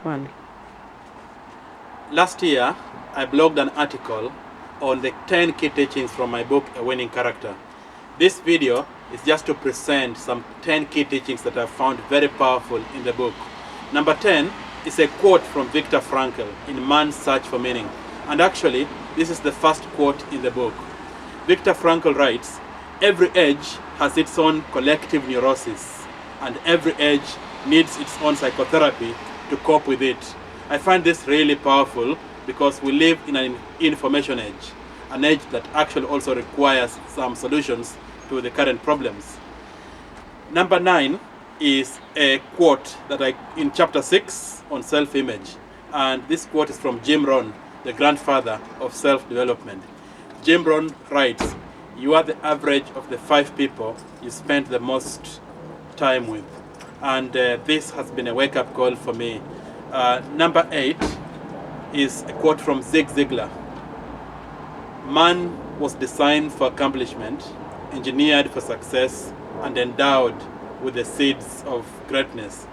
One. Last year, I blogged an article on the 10 key teachings from my book, A Winning Character. This video is just to present some 10 key teachings that I found very powerful in the book. Number 10 is a quote from Viktor Frankl in Man's Search for Meaning. And actually, this is the first quote in the book. Viktor Frankl writes, "Every age has its own collective neurosis, and every age needs its own psychotherapy to cope with it." I find this really powerful because we live in an information age, an age that actually also requires some solutions to the current problems. Number 9 is a quote that in chapter 6 on self-image. And this quote is from Jim Rohn, the grandfather of self-development. Jim Rohn writes, "You are the average of the 5 people you spend the most time with." And this has been a wake-up call for me. Number 8 is a quote from Zig Ziglar. "Man was designed for accomplishment, engineered for success, and endowed with the seeds of greatness."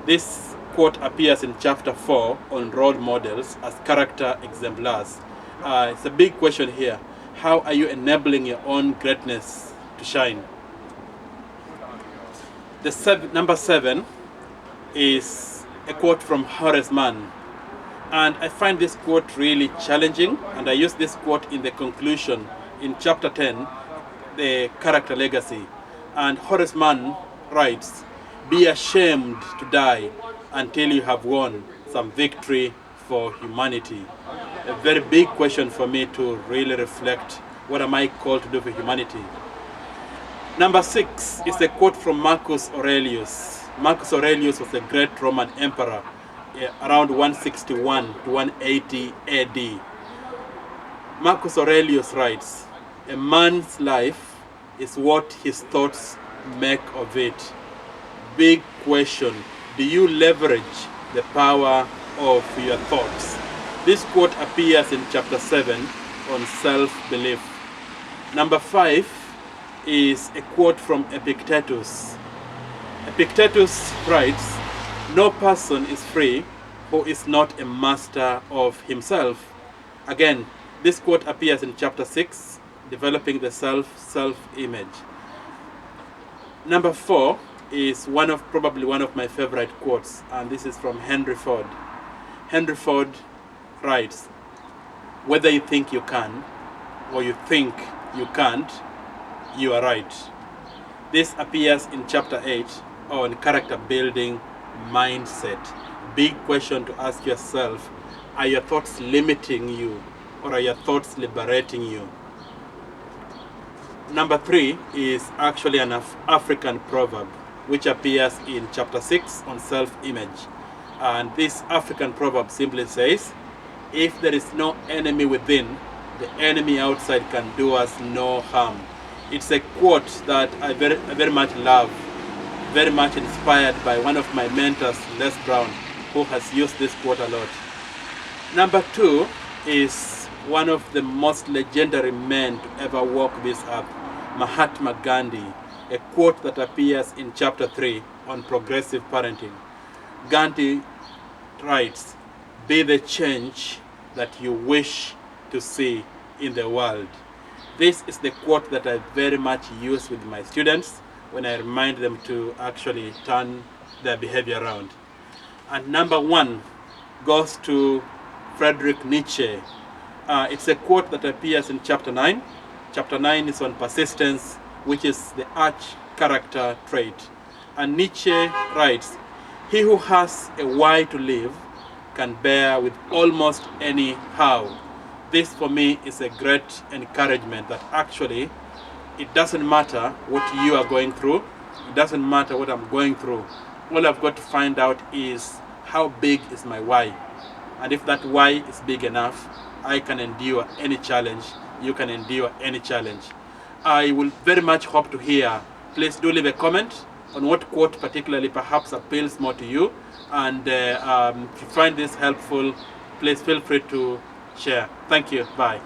This quote appears in chapter 4 on role models as character exemplars. It's a big question here. How are you enabling your own greatness to shine? Number 7 is a quote from Horace Mann. And I find this quote really challenging, and I use this quote in the conclusion in chapter 10, the character legacy. And Horace Mann writes, "Be ashamed to die until you have won some victory for humanity." A very big question for me to really reflect, what am I called to do for humanity? Number 6 is a quote from Marcus Aurelius. Marcus Aurelius was a great Roman emperor around 161 to 180 AD. Marcus Aurelius writes, "A man's life is what his thoughts make of it." Big question. Do you leverage the power of your thoughts? This quote appears in chapter 7 on self-belief. Number 5 is a quote from Epictetus. Epictetus writes, "No person is free who is not a master of himself." Again, this quote appears in chapter 6, developing the self-image. Number 4 is probably one of my favorite quotes, and this is from Henry Ford. Henry Ford writes, "Whether you think you can or you think you can't, you are right." This appears in chapter 8 on character building mindset. Big question to ask yourself, are your thoughts limiting you or are your thoughts liberating you? Number 3 is actually an African proverb which appears in chapter 6 on self-image. And this African proverb simply says, "If there is no enemy within, the enemy outside can do us no harm." It's a quote that I very much love, very much inspired by one of my mentors, Les Brown, who has used this quote a lot. Number 2 is one of the most legendary men to ever walk this earth, Mahatma Gandhi, a quote that appears in chapter 3 on progressive parenting. Gandhi writes, "Be the change that you wish to see in the world." This is the quote that I very much use with my students when I remind them to actually turn their behavior around. And number 1 goes to Friedrich Nietzsche. It's a quote that appears in chapter 9. Chapter 9 is on persistence, which is the arch character trait. And Nietzsche writes, "He who has a why to live can bear with almost any how." This for me is a great encouragement that actually it doesn't matter what you are going through. It doesn't matter what I'm going through. All I've got to find out is how big is my why. And if that why is big enough, I can endure any challenge. You can endure any challenge. I will very much hope to hear. Please do leave a comment on what quote particularly perhaps appeals more to you. And if you find this helpful, please feel free to share. Thank you. Bye.